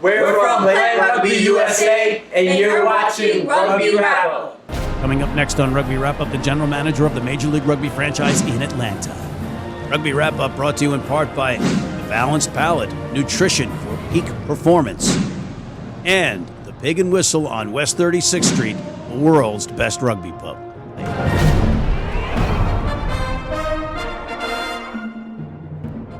We're from League Rugby USA, and you're watching Rugby Wrap Up. Coming up next on Rugby Wrap Up, the general manager of the Major League Rugby franchise in Atlanta. Rugby Wrap Up brought to you in part by the Balanced Palate, nutrition for peak performance, and the Pig and Whistle on West 36th Street, the world's best rugby pub.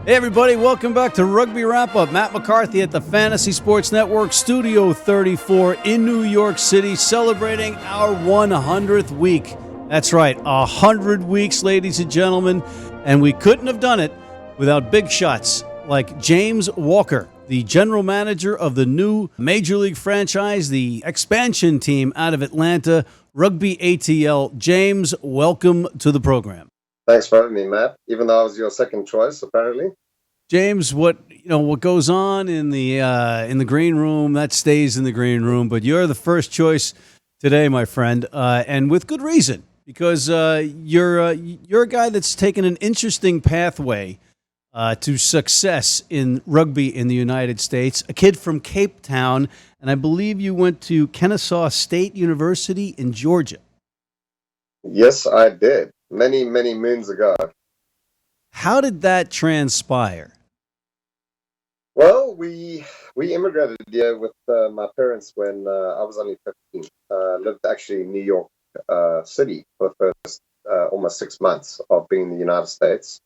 Hey everybody, welcome back to Rugby Wrap Up. Matt McCarthy at the Fantasy Sports Network, Studio 34 in New York City, celebrating our 100th week. That's right, 100 weeks, ladies and gentlemen, and we couldn't have done it without big shots like James Walker, the general manager of the new Major League franchise, the expansion team out of Atlanta, Rugby ATL. James, welcome to the program. Thanks for having me, Matt. Even though I was your second choice, apparently. James, what goes on in the green room, that stays in the green room. But you're the first choice today, my friend, and with good reason, because you're a guy that's taken an interesting pathway to success in rugby in the United States. A kid from Cape Town, and I believe you went to Kennesaw State University in Georgia. Yes, I did. Many, many moons ago. How did that transpire? Well, we immigrated here with my parents when I was only 15. Lived actually in New York City for the first almost 6 months of being in the United States.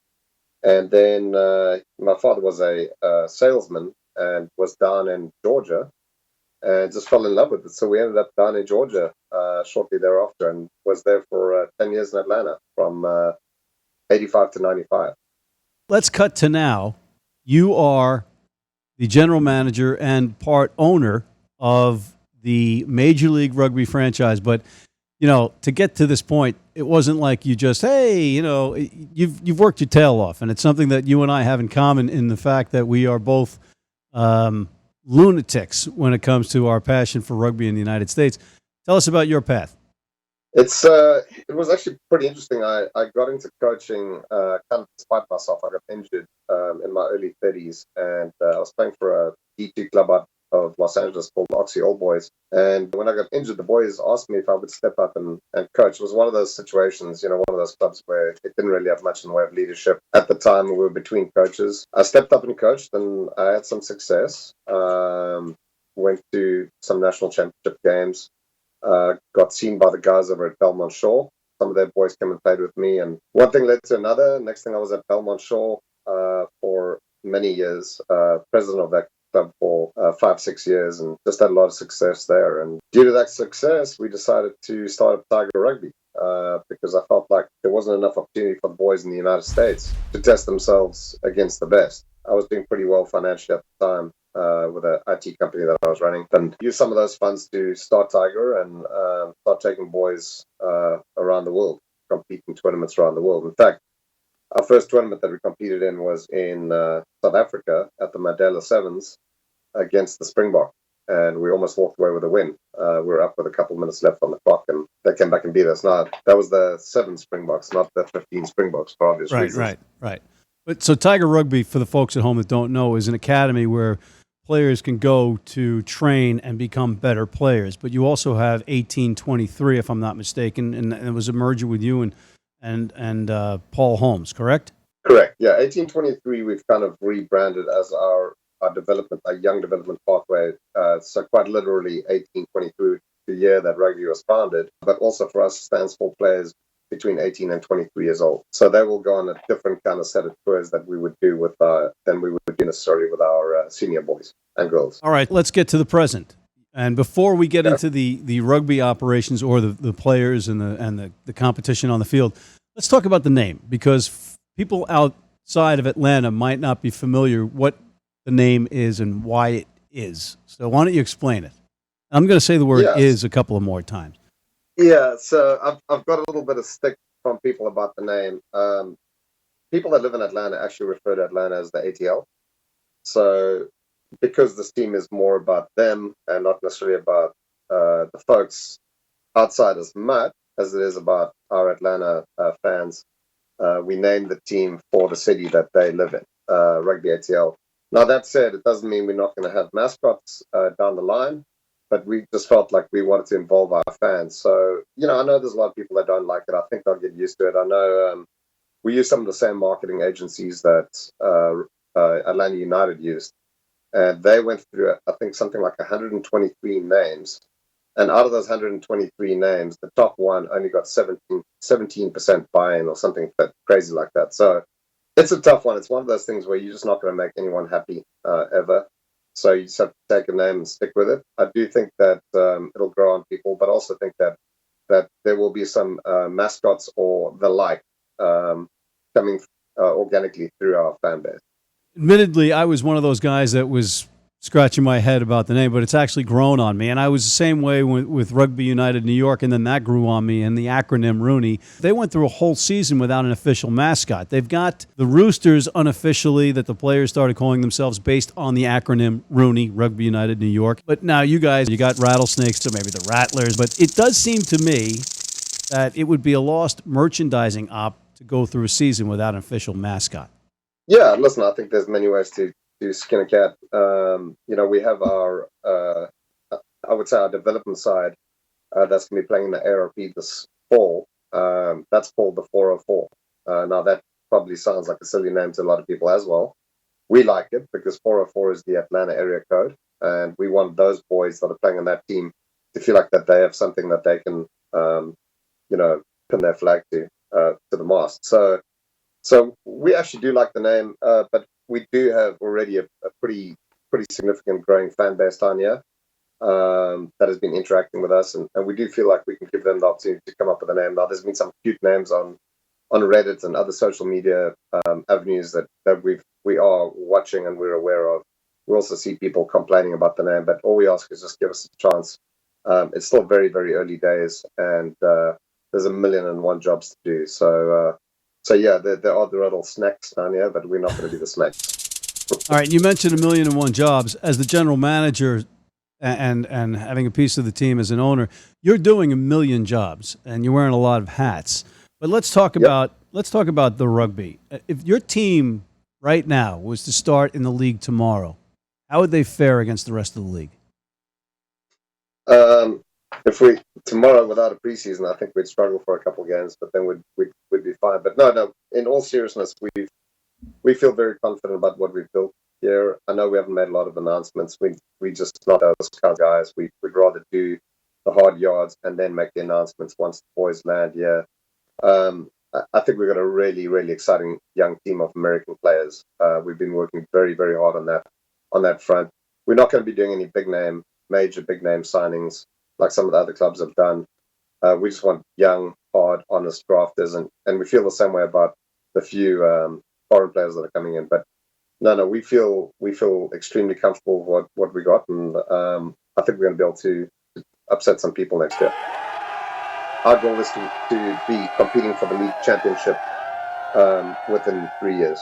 And then my father was a salesman and was down in Georgia and just fell in love with it. So we ended up down in Georgia shortly thereafter and was there for 10 years in Atlanta from 85 to 95. Let's cut to now. You are the general manager and part owner of the Major League Rugby franchise. But, to get to this point, it wasn't like you just, you've worked your tail off. And it's something that you and I have in common in the fact that we are both lunatics when it comes to our passion for rugby in the United States. Tell us about your path. It was actually pretty interesting. I got into coaching kind of despite myself. I got injured in my early 30s, and I was playing for a D2 club out of Los Angeles called Oxy Old Boys. And when I got injured, the boys asked me if I would step up and coach. It was one of those situations, one of those clubs where it didn't really have much in the way of leadership. At the time, we were between coaches. I stepped up and coached, and I had some success. Went to some national championship games. Got seen by the guys over at Belmont Shore. Some of their boys came and played with me, and one thing led to another. Next thing I was at Belmont Shore for many years, president of that club for 5-6 years, and just had a lot of success there. And due to that success, we decided to start up Tiger Rugby because I felt like there wasn't enough opportunity for the boys in the United States to test themselves against the best. I was doing pretty well financially at the time. With an IT company that I was running, and use some of those funds to start Tiger and start taking boys around the world, compete in tournaments around the world. In fact, our first tournament that we competed in was in South Africa at the Mandela Sevens against the Springbok, and we almost walked away with a win. We were up with a couple of minutes left on the clock, and they came back and beat us. Now, that was the 7 Springboks, not the 15 Springboks, for obvious reasons. Right. But so Tiger Rugby, for the folks at home that don't know, is an academy where players can go to train and become better players. But you also have 1823, if I'm not mistaken, and it was a merger with you and Paul Holmes, correct? Correct. Yeah, 1823 we've kind of rebranded as our development, our young development pathway. So quite literally 1823, the year that rugby was founded, but also for us stands for players between 18 and 23 years old. So they will go on a different kind of set of tours that we would do than we would do necessarily with our senior boys and girls. All right, let's get to the present. And before we get into the rugby operations or the players and the competition on the field, let's talk about the name, because people outside of Atlanta might not be familiar what the name is and why it is. So why don't you explain it? I'm going to say the word is a couple of more times. Yeah, so I've got a little bit of stick from people about the name. People that live in Atlanta actually refer to Atlanta as the ATL. So because this team is more about them and not necessarily about the folks outside as much as it is about our Atlanta fans, we named the team for the city that they live in, Rugby ATL. Now, that said, it doesn't mean we're not going to have mascots down the line, but we just felt like we wanted to involve our fans. So, I know there's a lot of people that don't like it. I think they'll get used to it. I know we use some of the same marketing agencies that Atlanta United used, and they went through, I think, something like 123 names. And out of those 123 names, the top one only got 17% buy-in or something crazy like that. So it's a tough one. It's one of those things where you're just not going to make anyone happy ever. So you just have to take a name and stick with it. I do think that it'll grow on people, but also think that there will be some mascots or the like coming organically through our fan base. Admittedly, I was one of those guys that was scratching my head about the name, but it's actually grown on me. And I was the same way with Rugby United New York, and then that grew on me, and the acronym Rooney. They went through a whole season without an official mascot. They've got the Roosters unofficially that the players started calling themselves based on the acronym Rooney, Rugby United New York. But now you guys, you got Rattlesnakes, or maybe the Rattlers. But it does seem to me that it would be a lost merchandising op to go through a season without an official mascot. Yeah, listen, I think there's many ways to skin a cat. We have our, I would say, our development side that's going to be playing in the ARP this fall. That's called the 404. Now, that probably sounds like a silly name to a lot of people as well. We like it because 404 is the Atlanta area code, and we want those boys that are playing on that team to feel like that they have something that they can, pin their flag to the mast. So we actually do like the name, but we do have already a pretty significant growing fan base down here that has been interacting with us, and we do feel like we can give them the opportunity to come up with a name. Now, there's been some cute names on Reddit and other social media avenues that we are watching and we're aware of. We also see people complaining about the name, but all we ask is just give us a chance. It's still very, very early days, and there's 1,000,001 jobs to do. So yeah, there are the little snacks down here, but we're not going to be the snacks. All right, you mentioned 1,000,001 jobs. As the general manager and having a piece of the team as an owner, you're doing 1,000,000 jobs, and you're wearing a lot of hats. But let's talk about the rugby. If your team right now was to start in the league tomorrow, how would they fare against the rest of the league? If we tomorrow without a preseason, I think we'd struggle for a couple of games, but then we'd be fine. But no. In all seriousness, we feel very confident about what we've built here. I know we haven't made a lot of announcements. We just not those kind of guys. We'd rather do the hard yards and then make the announcements once the boys land here. I think we've got a really, really exciting young team of American players. We've been working very, very hard on that front. We're not going to be doing any major big name signings like some of the other clubs have done. We just want young, hard, honest drafters, and we feel the same way about the few foreign players that are coming in. But no, we feel extremely comfortable with what we got, and I think we're going to be able to upset some people next year. Our goal is to be competing for the league championship within 3 years.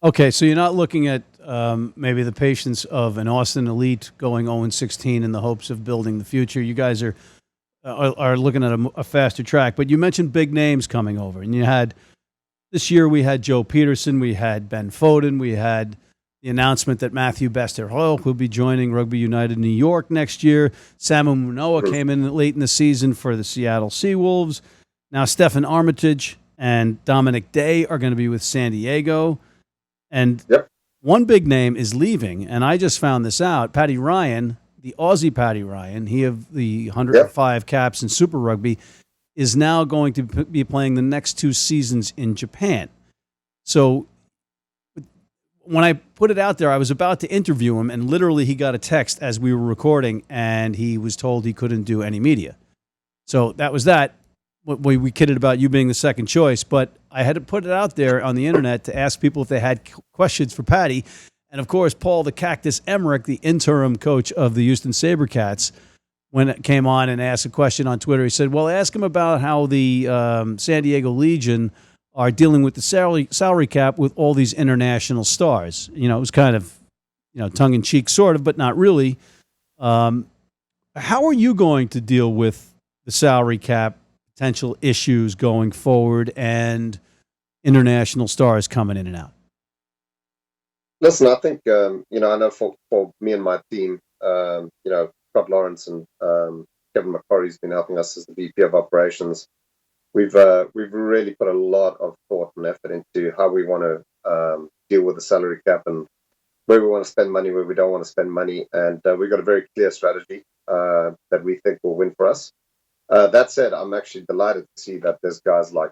Okay, so you're not looking at maybe the patience of an Austin Elite going 0-16 in the hopes of building the future. You guys are looking at a faster track. But you mentioned big names coming over, and you had this year we had Joe Peterson, we had Ben Foden, we had the announcement that Matthew Bester-Hoyle will be joining Rugby United New York next year. Samu Manoa came in late in the season for the Seattle Seawolves. Now Stephen Armitage and Dominic Day are going to be with San Diego. And one big name is leaving, and I just found this out. Paddy Ryan, the Aussie Paddy Ryan, he of the 105 caps in Super Rugby, is now going to be playing the next 2 seasons in Japan. So when I put it out there, I was about to interview him, and literally he got a text as we were recording, and he was told he couldn't do any media. So that was that. We kidded about you being the second choice, but I had to put it out there on the internet to ask people if they had questions for Paddy. And, of course, Paul the Cactus Emmerich, the interim coach of the Houston SaberCats, when it came on and asked a question on Twitter, he said, well, ask him about how the San Diego Legion are dealing with the salary cap with all these international stars. You know, it was kind of, tongue-in-cheek sort of, but not really. How are you going to deal with the salary cap potential issues going forward and international stars coming in and out? Listen, I think I know for me and my team, Scott Lawrence and Kevin McCarthy's been helping us as the VP of operations. We've really put a lot of thought and effort into how we want to deal with the salary cap and where we want to spend money, where we don't want to spend money, and we've got a very clear strategy that we think will win for us. That said, I'm actually delighted to see that there's guys like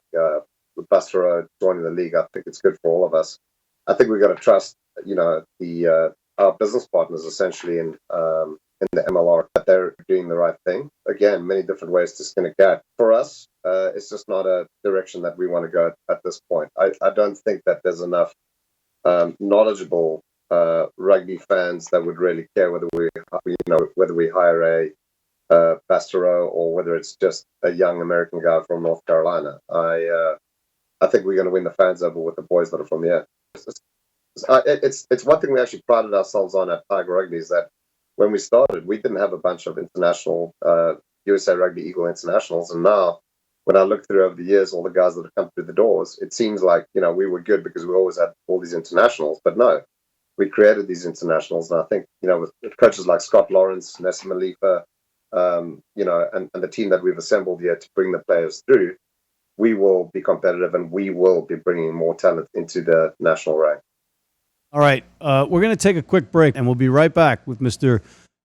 Buster joining the league. I think it's good for all of us. I think we've got to trust, the our business partners essentially in the MLR that they're doing the right thing. Again, many different ways to skin a cat. For us, it's just not a direction that we want to go at this point. I don't think that there's enough knowledgeable rugby fans that would really care whether we hire a Bastereau or whether it's just a young American guy from North Carolina. I think we're going to win the fans over with the boys that are from here. It's one thing we actually prided ourselves on at Tiger Rugby is that when we started, we didn't have a bunch of international USA Rugby Eagle internationals, and now when I look through over the years, all the guys that have come through the doors, it seems like we were good because we always had all these internationals, but no. We created these internationals, and I think with coaches like Scott Lawrence, Nessa Malifa, and the team that we've assembled here to bring the players through, we will be competitive and we will be bringing more talent into the national rank. All right, we're going to take a quick break, and we'll be right back with Mr.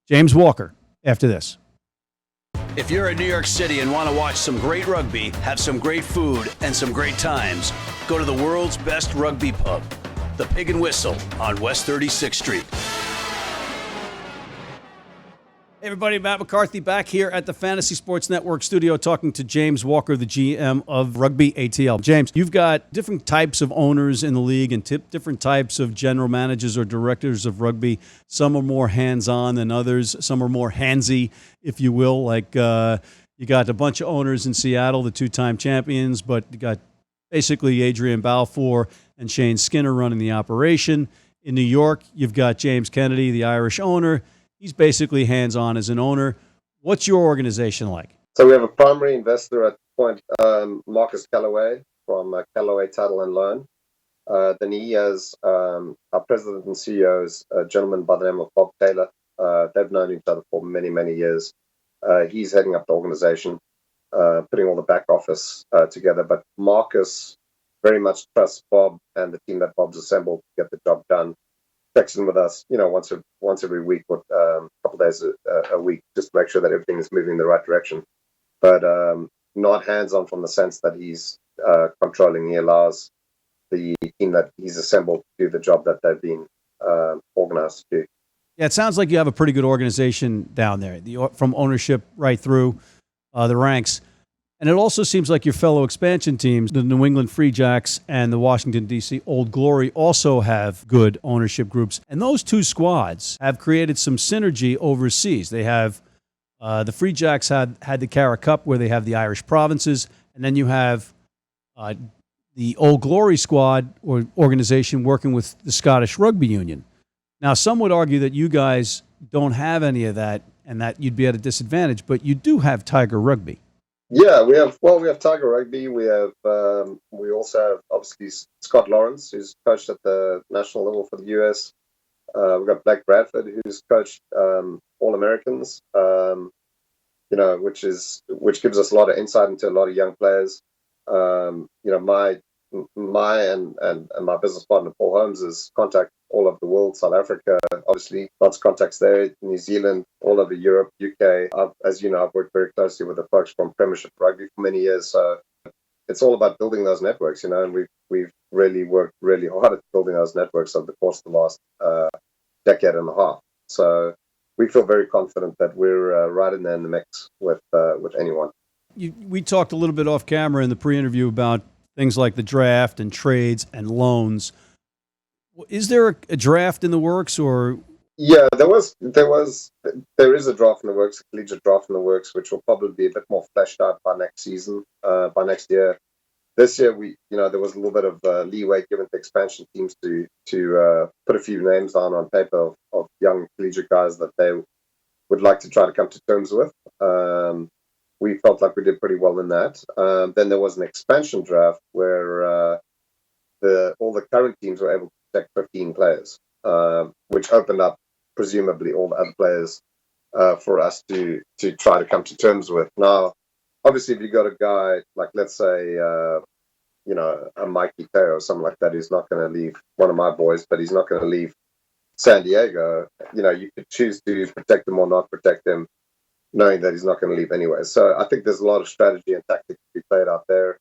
James Walker after this. If you're in New York City and want to watch some great rugby, have some great food, and some great times, go to the world's best rugby pub, the Pig and Whistle on West 36th Street. Hey everybody, Matt McCarthy back here at the Fantasy Sports Network studio talking to James Walker, the GM of Rugby ATL. James, you've got different types of owners in the league and different types of general managers or directors of rugby. Some are more hands-on than others. Some are more handsy, if you will. Like you got a bunch of owners in Seattle, the two-time champions, but you got basically Adrian Balfour and Shane Skinner running the operation. In New York, you've got James Kennedy, the Irish owner. He's basically hands-on as an owner. What's your organization like? So we have a primary investor at the point, Marcus Callaway from Callaway Title and Loan. Then he has our president and CEO is a gentleman by the name of Bob Taylor. They've known each other for many, many years. He's heading up the organization, putting all the back office together. But Marcus very much trusts Bob and the team that Bob's assembled to get the job done. Checks in with us, once every week or a couple of days a week, just to make sure that everything is moving in the right direction. But not hands-on from the sense that he's controlling. He allows the team that he's assembled to do the job that they've been organized to do. Yeah, it sounds like you have a pretty good organization down there, from ownership right through the ranks. And it also seems like your fellow expansion teams, the New England Free Jacks and the Washington, D.C. Old Glory, also have good ownership groups. And those two squads have created some synergy overseas. They have the Free Jacks had the Cara Cup, where they have the Irish provinces. And then you have the Old Glory squad or organization working with the Scottish Rugby Union. Now, some would argue that you guys don't have any of that and that you'd be at a disadvantage, but you do have Tiger Rugby. Yeah, we have Tiger Rugby. We also have obviously Scott Lawrence, who's coached at the national level for the US. We've got Blake Bradford, who's coached All Americans. Which gives us a lot of insight into a lot of young players. My and my business partner Paul Holmes has contact all over the world, South Africa, obviously lots of contacts there, New Zealand, all over Europe, UK. As you know, I've worked very closely with the folks from Premiership Rugby for many years, so it's all about building those networks, and we've really worked really hard at building those networks over the course of the last decade and a half. So we feel very confident that we're right in there in the mix with anyone. We talked a little bit off camera in the pre-interview about things like the draft and trades and loans. Is there a draft in the works, or? Yeah, there is a draft in the works, a collegiate draft in the works, which will probably be a bit more fleshed out by next season, by next year. This year, there was a little bit of leeway given to expansion teams to put a few names down on paper of young collegiate guys that they would like to try to come to terms with. We felt like we did pretty well in that. Then there was an expansion draft where all the current teams were able to take 15 players. which opened up presumably all the other players for us to try to come to terms with. Now, obviously, if you got a guy like, let's say, a Mikey Teo or something like that, who's not going to leave one of my boys, but he's not going to leave San Diego, you could choose to protect him or not protect him, knowing that he's not going to leave anyway. So I think there's a lot of strategy and tactics to be played out there.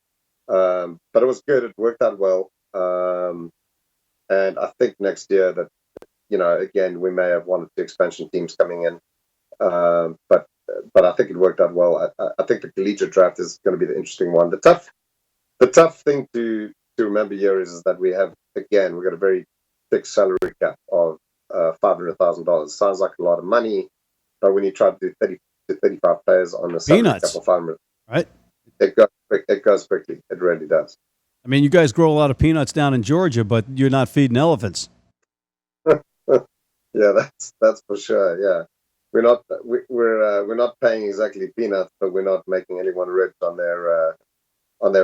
But it was good. It worked out well. And I think next year that, again, we may have one or two expansion teams coming in. But I think it worked out well. I think the collegiate draft is going to be the interesting one. The tough thing to remember here is that we've got a very fixed salary cap of $500,000. Sounds like a lot of money, but when you try to do 30 to 35 players on the salary cap of 500, right? It goes quickly. It really does. I mean, you guys grow a lot of peanuts down in Georgia, but you're not feeding elephants. Yeah, that's for sure. Yeah, we're not paying exactly peanuts, but we're not making anyone rich on their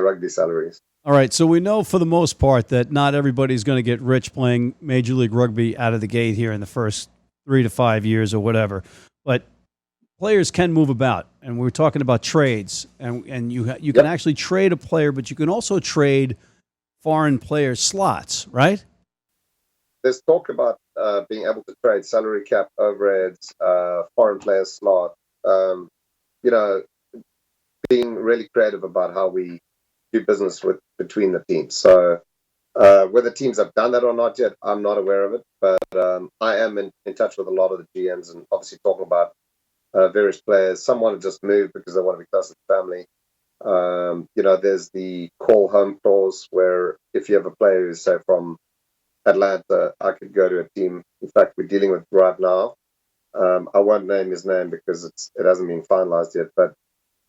rugby salaries. All right, so we know for the most part that not everybody's going to get rich playing Major League Rugby out of the gate here in the first 3 to 5 years or whatever, but players can move about, and we're talking about trades, and you can actually trade a player, but you can also trade foreign player slots, right? There's talk about being able to trade salary cap overheads, foreign player slot, being really creative about how we do business between the teams. So whether teams have done that or not yet, I'm not aware of it, but I am in touch with a lot of the GMs and obviously talking about various players. Some want to just move because they want to be close to the family. There's the call home clause where if you have a player who's, say, from Atlanta, I could go to a team. In fact, we're dealing with right now. I won't name his name because it hasn't been finalized yet, but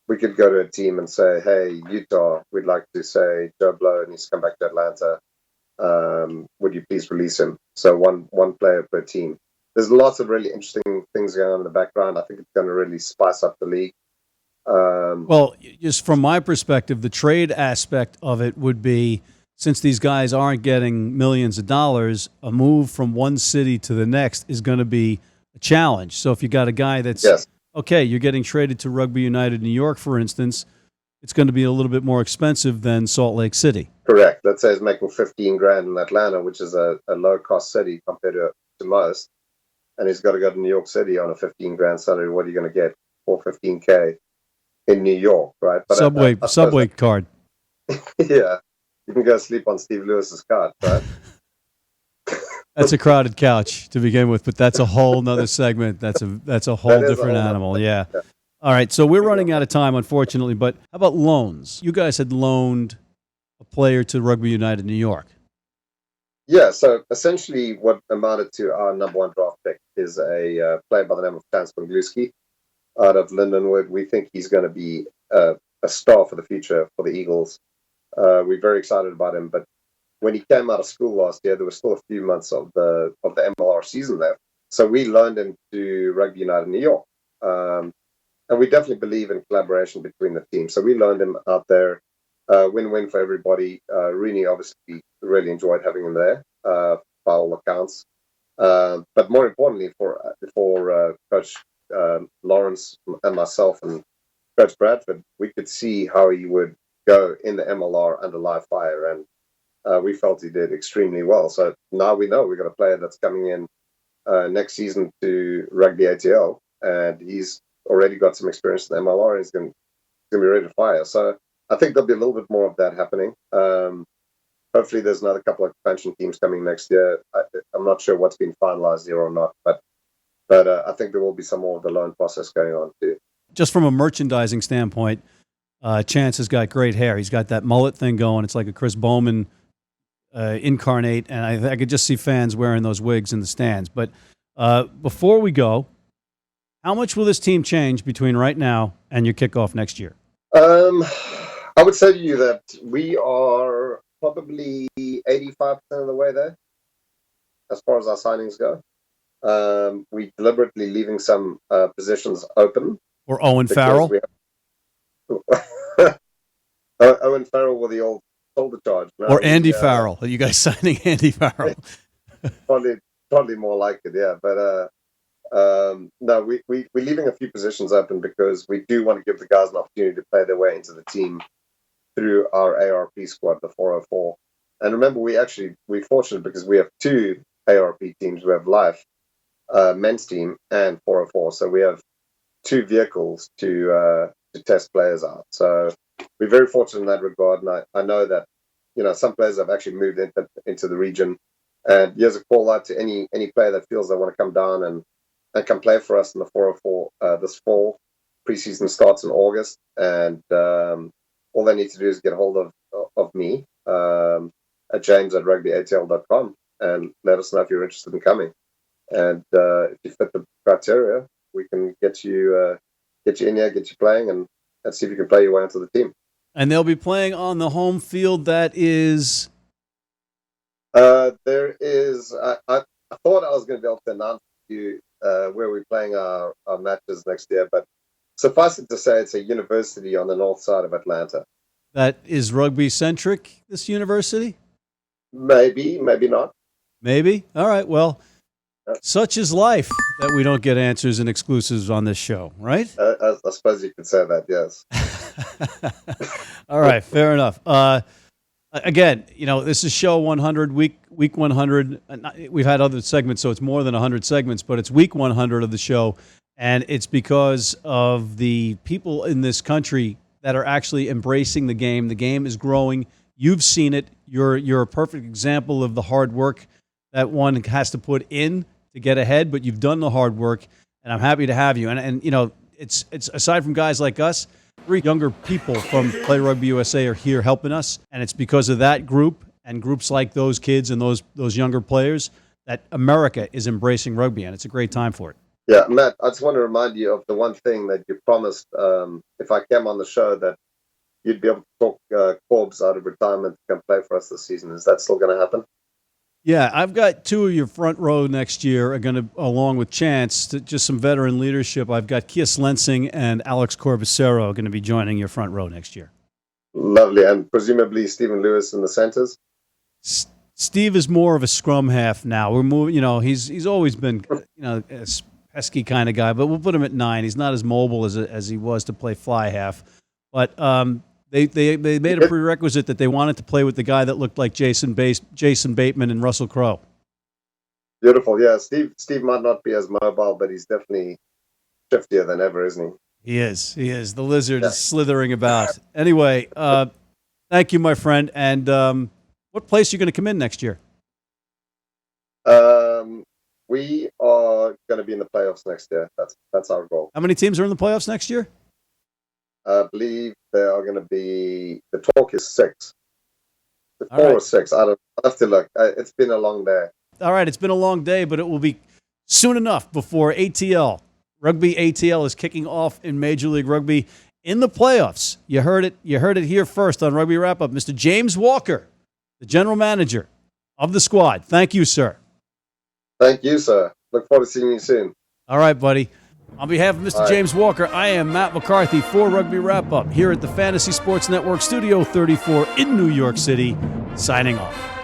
we could go to a team and say, hey, Utah, we'd like to say Joe Blow needs to come back to Atlanta. Would you please release him? So one player per team. There's lots of really interesting things going on in the background. I think it's going to really spice up the league. Well, just from my perspective, the trade aspect of it would be, since these guys aren't getting millions of dollars, a move from one city to the next is going to be a challenge. So if you got a guy that's, okay, you're getting traded to Rugby United New York, for instance, it's going to be a little bit more expensive than Salt Lake City. Correct. Let's say he's making $15,000 in Atlanta, which is a low-cost city compared to most, and he's got to go to New York City on a $15,000 salary. What are you going to get for $15K in New York, right? But Subway card. Yeah. You can go sleep on Steve Lewis's card, right? That's a crowded couch to begin with, but that's a whole nother segment. That's a whole different animal. Yeah. All right. So we're running out of time, unfortunately, but how about loans? You guys had loaned a player to Rugby United New York. Yeah. So essentially what amounted to our number one draft pick is a player by the name of Chance Pangluski out of Lindenwood. We think he's going to be a star for the future for the Eagles. We're very excited about him, but when he came out of school last year, there was still a few months of the MLR season left. So we loaned him to Rugby United New York. And we definitely believe in collaboration between the teams. So we loaned him out there. Win-win for everybody. Rooney obviously really enjoyed having him there, by all accounts. But more importantly, for Coach Lawrence and myself and Coach Bradford, we could see how he would go in the MLR under live fire, and we felt he did extremely well. So now we know we've got a player that's coming in next season to Rugby ATL, and he's already got some experience in the MLR, and he's going to be ready to fire. So I think there'll be a little bit more of that happening. Hopefully there's another couple of expansion teams coming next year. I'm not sure what's been finalized here or not, but I think there will be some more of the loan process going on too. Just from a merchandising standpoint, Chance has got great hair. He's got that mullet thing going. It's like a Chris Bowman incarnate, and I could just see fans wearing those wigs in the stands. But before we go, how much will this team change between right now and your kickoff next year? I would say to you that we are probably 85% of the way there as far as our signings go. We deliberately leaving some positions open. Or Owen Farrell? Owen Farrell with the old shoulder charge. No, or Andy Farrell. Are you guys signing Andy Farrell? Probably probably more like it, yeah. But no, we're leaving a few positions open because we do want to give the guys an opportunity to play their way into the team through our ARP squad, the 404. And remember, we're fortunate because we have two ARP teams. We have Life, men's team, and 404. So we have two vehicles to test players out. So we're very fortunate in that regard. And I know that, some players have actually moved into the region. And here's a call out to any player that feels they want to come down and come play for us in the 404 this fall. Preseason starts in August. And all they need to do is get a hold of me at james@rugbyatl.com and let us know if you're interested in coming. And if you fit the criteria, we can get you in here, get you playing, and see if you can play your way into the team. And they'll be playing on the home field that is... There is... I thought I was going to be able to announce to you where we're playing our matches next year, but suffice it to say it's a university on the north side of Atlanta. That is rugby-centric, this university? Maybe, maybe not. Maybe? All right, well... Such is life that we don't get answers and exclusives on this show, right? I suppose you could say that, yes. All right, fair enough. Again, this is show 100, week 100. We've had other segments, so it's more than 100 segments, but it's week 100 of the show, and it's because of the people in this country that are actually embracing the game. The game is growing. You've seen it. You're a perfect example of the hard work that one has to put in to get ahead, but you've done the hard work, and I'm happy to have you. And it's aside from guys like us, 3 younger people from Play Rugby USA are here helping us, and it's because of that group and groups like those kids and those younger players that America is embracing rugby, and it's a great time for it. Yeah, Matt, I just want to remind you of the one thing that you promised if I came on the show, that you'd be able to talk Corbs out of retirement to come play for us this season. Is that still going to happen? Yeah, I've got 2 of your front row next year are going to, along with Chance, just some veteran leadership. I've got Kies Lensing and Alex Corbacero going to be joining your front row next year. Lovely. And presumably Stephen Lewis in the centers? Steve is more of a scrum half now. We're moving, he's always been, a pesky kind of guy, but we'll put him at 9. He's not as mobile as he was to play fly half. But They made a prerequisite that they wanted to play with the guy that looked like Jason Bateman and Russel Crowe. Beautiful, yeah. Steve might not be as mobile, but he's definitely shiftier than ever, isn't he? He is. The lizard is slithering about. Anyway, thank you, my friend. And what place are you going to come in next year? We are going to be in the playoffs next year. That's our goal. How many teams are in the playoffs next year? I believe there are going to be, the talk is 6. 4 right. or 6. I'll have to look. It's been a long day. All right, it's been a long day, but it will be soon enough before ATL. Rugby ATL is kicking off in Major League Rugby in the playoffs. You heard it here first on Rugby Wrap Up. Mr. James Walker, the general manager of the squad. Thank you, sir. Thank you, sir. Look forward to seeing you soon. All right, buddy. On behalf of Mr. James Walker, I am Matt McCarthy for Rugby Wrap Up here at the Fantasy Sports Network Studio 34 in New York City, signing off.